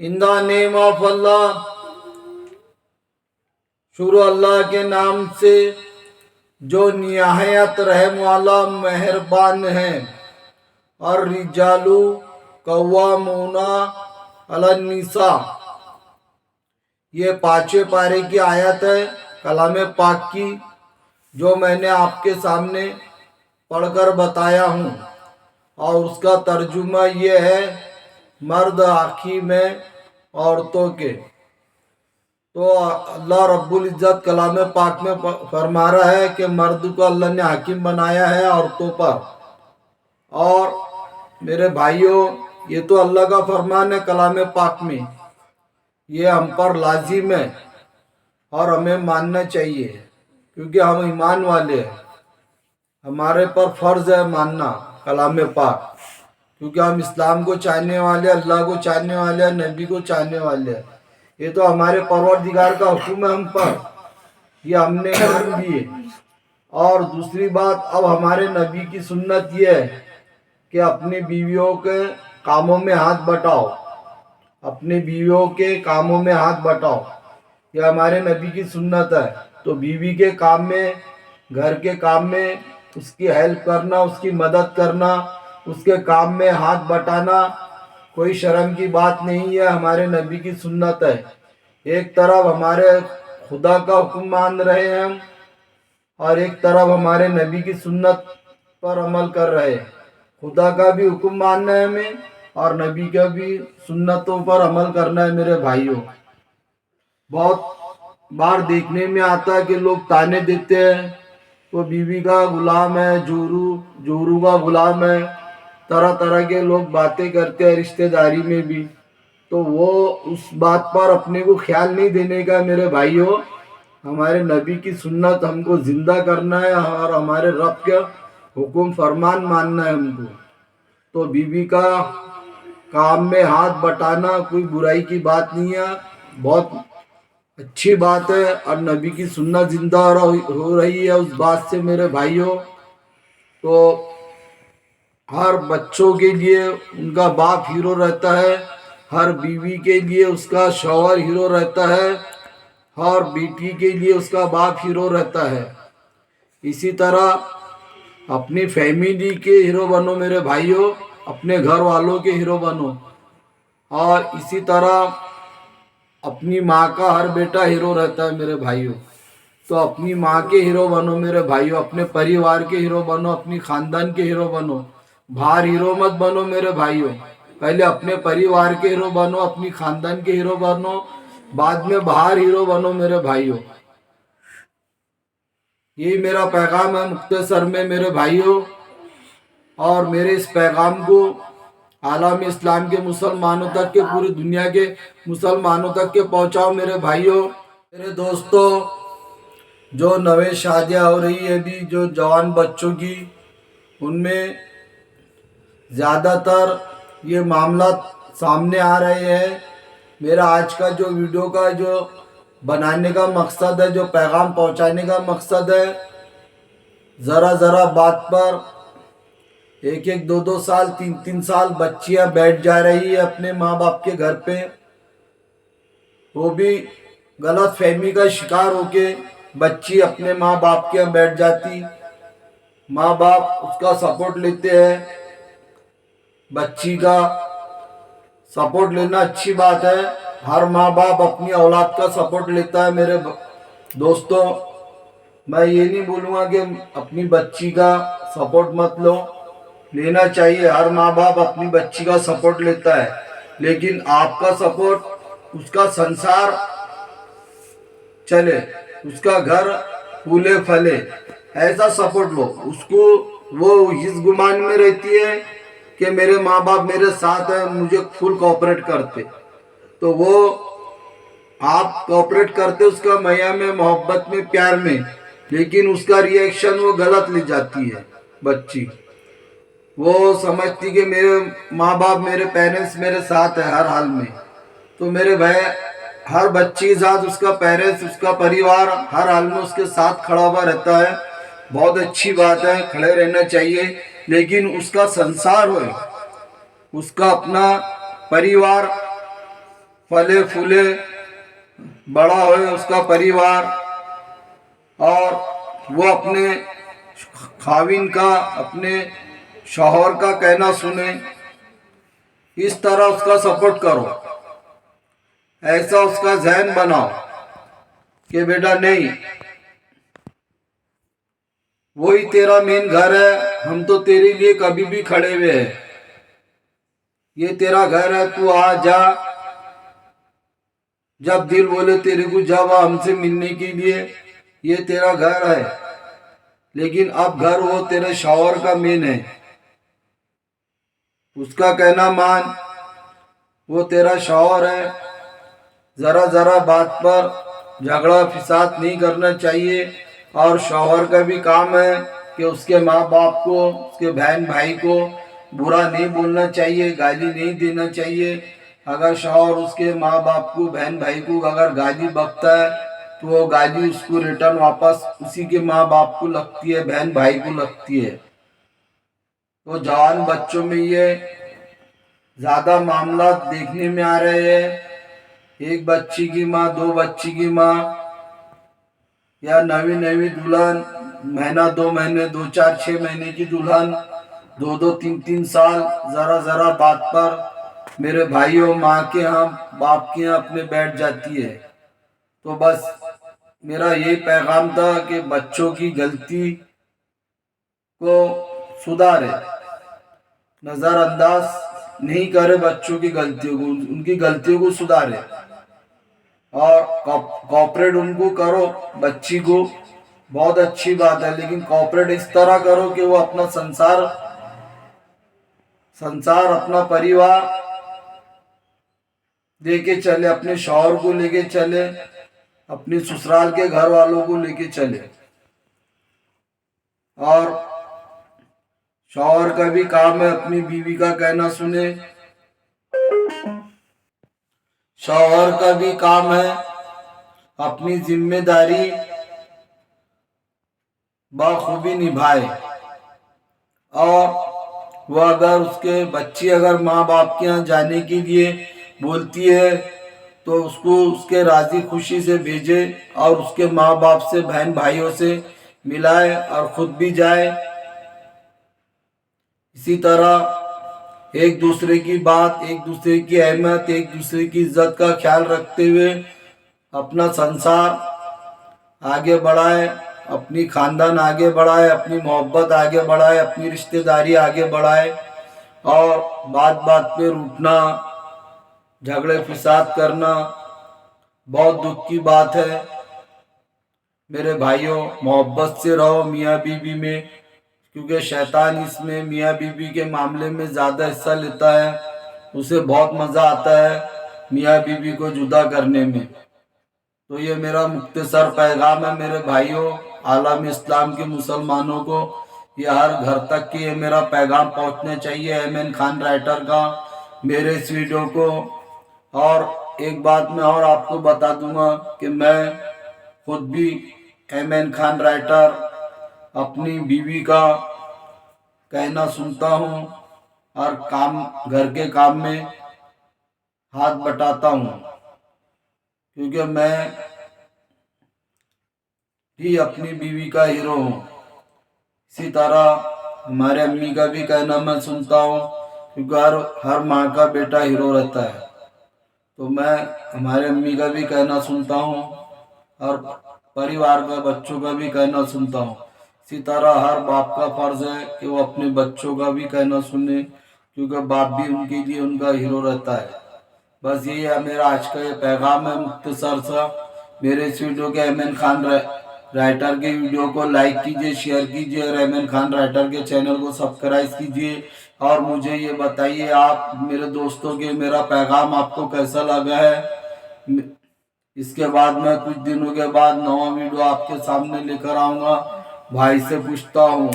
In the name of अल्लाह, शुरू अल्लाह के नाम से जो निहायत रहम वाला मेहरबान है। और रिजालू कव्वामूना अलन निसा, ये पांचवें पारे की आयत है कलाम पाक की, जो मैंने आपके सामने पढ़कर बताया हूँ। और उसका तर्जुमा ये है, मर्द आखी में औरतों के। तो अल्लाह रब्बुल इज़्ज़त कलाम पाक में फरमा रहा है कि मर्द को अल्लाह ने हाकिम बनाया है औरतों पर। और मेरे भाइयों, ये तो अल्लाह का फरमान है कलाम पाक में, ये हम पर लाजिम है और हमें मानना चाहिए, क्योंकि हम ईमान वाले हैं। हमारे पर फर्ज है मानना कलाम पाक, क्योंकि हम इस्लाम को चाहने वाले, अल्लाह को चाहने वाले, नबी को चाहने वाले हैं। ये तो हमारे परवरदिगार का हुक्म है हम पर, ये हमने मान लिए। और दूसरी बात, अब हमारे नबी की सुन्नत ये है कि अपनी बीवियों के कामों में हाथ बटाओ, अपनी बीवियों के कामों में हाथ बटाओ, ये हमारे नबी की सुन्नत है। तो बीवी के काम में, घर के काम में उसकी हेल्प करना, उसकी मदद करना, उसके काम में हाथ बटाना कोई शर्म की बात नहीं है, हमारे नबी की सुन्नत है। एक तरफ हमारे खुदा का हुक्म मान रहे हैं हम, और एक तरफ हमारे नबी की सुन्नत पर अमल कर रहे हैं। खुदा का भी हुक्म मानना है हमें, और नबी का भी सुन्नतों पर अमल करना है मेरे भाइयों। बहुत बार देखने में आता है कि लोग ताने देते हैं, वो बीवी का गुलाम है, जोरू जोरू का गुलाम है, तरह तरह के लोग बातें करते हैं रिश्तेदारी में भी। तो वो उस बात पर अपने को ख्याल नहीं देने का मेरे भाइयों। हमारे नबी की सुन्नत हमको जिंदा करना है, और हमारे रब का हुक्म फरमान मानना है हमको। तो बीवी का काम में हाथ बटाना कोई बुराई की बात नहीं है, बहुत अच्छी बात है। और नबी की सुन्नत जिंदा हो रही है उस बात से मेरे भाइयों। तो हर बच्चों के लिए उनका बाप हीरो रहता है, हर बीवी के लिए उसका शौहर हीरो रहता है, हर बेटी के लिए उसका बाप हीरो रहता है। इसी तरह अपनी फैमिली के हीरो बनो मेरे भाइयों, अपने घर वालों के हीरो बनो। और इसी तरह अपनी माँ का हर बेटा हीरो रहता है मेरे भाइयों। तो अपनी माँ के हीरो बनो मेरे भाइयों, अपने परिवार के हीरो बनो, अपनी खानदान के हीरो बनो। बाहर हीरो मत बनो मेरे भाइयों, पहले अपने परिवार के हीरो बनो, अपनी खानदान के हीरो बनो, बाद में बाहर हीरो बनो मेरे भाइयों। यही मेरा पैगाम है मुख्तसर में मेरे भाइयों। और मेरे इस पैगाम को आलम इस्लाम के मुसलमानों तक के, पूरी दुनिया के मुसलमानों तक के पहुंचाओ मेरे भाइयों। मेरे दोस्तों, जो नवे शादियां हो रही है अभी, जो जवान बच्चों की, उनमें ज़्यादातर ये मामला सामने आ रहे हैं। मेरा आज का जो वीडियो का जो बनाने का मकसद है, जो पैगाम पहुंचाने का मकसद है, ज़रा ज़रा बात पर एक एक दो दो साल, तीन तीन साल बच्चियां बैठ जा रही है अपने माँ बाप के घर पे, वो भी गलत फहमी का शिकार होके बच्ची अपने माँ बाप के यहाँ बैठ जाती। माँ बाप उसका सपोर्ट लेते हैं, बच्ची का सपोर्ट लेना अच्छी बात है, हर माँ बाप अपनी औलाद का सपोर्ट लेता है। मेरे दोस्तों, मैं ये नहीं बोलूँगा कि अपनी बच्ची का सपोर्ट मत लो, लेना चाहिए, हर माँ बाप अपनी बच्ची का सपोर्ट लेता है। लेकिन आपका सपोर्ट, उसका संसार चले, उसका घर फूले फले, ऐसा सपोर्ट लो उसको। वो इस गुमान में रहती है कि मेरे माँ बाप मेरे साथ हैं, मुझे फुल कोऑपरेट करते, तो वो आप कोऑपरेट करते उसका मैया में, मोहब्बत में, प्यार में, लेकिन उसका रिएक्शन वो गलत ले जाती है बच्ची। वो समझती कि मेरे माँ बाप, मेरे पेरेंट्स मेरे साथ है हर हाल में। तो मेरे भाई, हर बच्ची के साथ उसका पेरेंट्स, उसका परिवार हर हाल में उसके साथ खड़ा हुआ रहता है, बहुत अच्छी बात है, खड़े रहना चाहिए। लेकिन उसका संसार हो, उसका अपना परिवार फले फूले, बड़ा होए उसका परिवार, और वो अपने खाविन का, अपने शौहर का कहना सुने। इस तरह उसका सपोर्ट करो, ऐसा उसका ज़हन बनाओ कि बेटा नहीं, वही तेरा मेन घर है, हम तो तेरे लिए कभी भी खड़े हुए हैं, ये तेरा घर है, तू आ जा, जब दिल बोले तेरे को जब हमसे मिलने के लिए, ये तेरा घर है। लेकिन अब घर वो तेरे शौहर का मेन है, उसका कहना मान, वो तेरा शौहर है। ज़रा ज़रा बात पर झगड़ा फिसाद नहीं करना चाहिए। और शौहर का भी काम है कि उसके माँ बाप को, उसके बहन भाई को बुरा नहीं बोलना चाहिए, गाली नहीं देना चाहिए। अगर शौहर उसके माँ बाप को, बहन भाई को अगर गाली बकता है तो वो गाली उसको रिटर्न वापस उसी के माँ बाप को लगती है, बहन भाई को लगती है। तो जवान बच्चों में ये ज़्यादा मामला देखने में आ रहे हैं। एक बच्ची की माँ, दो बच्ची की माँ, या नवी नवी दुल्हन, महीना 2 महीने, 2 4 6 महीने की दुल्हन, 2 2 3 3 साल, ज़रा ज़रा बात पर मेरे भाइयों माँ के यहाँ, बाप के यहाँ अपने बैठ जाती है। तो बस मेरा ये पैगाम था कि बच्चों की गलती को सुधारे, नज़रअंदाज नहीं करे बच्चों की गलतियों को, उनकी गलतियों को सुधारे और कॉपरेट उनको करो। बच्ची को बहुत अच्छी बात है, लेकिन कॉपरेट इस तरह करो कि वो अपना संसार अपना परिवार लेके चले, अपने शौहर को लेके चले, अपने ससुराल के घर वालों को लेके चले। और शौहर का भी काम है अपनी बीवी का कहना सुने, शौहर का भी काम है अपनी जिम्मेदारी बखूबी निभाए। और वह अगर उसके बच्ची अगर माँ बाप के यहाँ जाने के लिए बोलती है तो उसको उसके राजी खुशी से भेजे और उसके माँ बाप से, बहन भाइयों से मिलाए और खुद भी जाए। इसी तरह एक दूसरे की बात, एक दूसरे की अहमियत, एक दूसरे की इज्जत का ख्याल रखते हुए अपना संसार आगे बढ़ाए, अपनी खानदान आगे बढ़ाए, अपनी मोहब्बत आगे बढ़ाए, अपनी रिश्तेदारी आगे बढ़ाए। और बात बात पे रूठना, झगड़े फिसाद करना बहुत दुख की बात है। मेरे भाइयों, मोहब्बत से रहो मियाँ बीवी में, क्योंकि शैतान इसमें मियाँ बीवी के मामले में ज़्यादा हिस्सा लेता है, उसे बहुत मज़ा आता है मियाँ बीवी को जुदा करने में। तो ये मेरा मुख्तसर पैगाम है मेरे भाइयों, आलम इस्लाम के मुसलमानों को, ये हर घर तक कि ये मेरा पैगाम पहुंचना चाहिए एमएन खान राइटर का, मेरे इस वीडियो को। और एक बात मैं और आपको बता दूंगा कि मैं खुद भी एमएन खान राइटर अपनी बीवी का कहना सुनता हूँ और काम, घर के काम में हाथ बटाता हूँ, क्योंकि मैं भी अपनी बीवी का हीरो हूँ। इसी तरह हमारे अम्मी का भी कहना मैं सुनता हूँ, क्योंकि हर माँ का बेटा हीरो रहता है। तो मैं हमारे अम्मी का भी कहना सुनता हूँ और परिवार का, बच्चों का भी कहना सुनता हूँ। इसी तरह हर बाप का फर्ज है कि वो अपने बच्चों का भी कहना सुने, क्योंकि बाप भी उनके लिए उनका हीरो रहता है। बस यही है मेरा आज का ये पैगाम है मुख्तसर सा। मेरे इस वीडियो के एमएन खान राइटर के वीडियो को लाइक कीजिए, शेयर कीजिए और एमएन खान राइटर के चैनल को सब्सक्राइब कीजिए। और मुझे ये बताइए आप मेरे दोस्तों के, मेरा पैगाम आपको कैसा लगा है। इसके बाद मैं कुछ दिनों के बाद नवा वीडियो आपके सामने लेकर आऊँगा। भाई से पूछता हूँ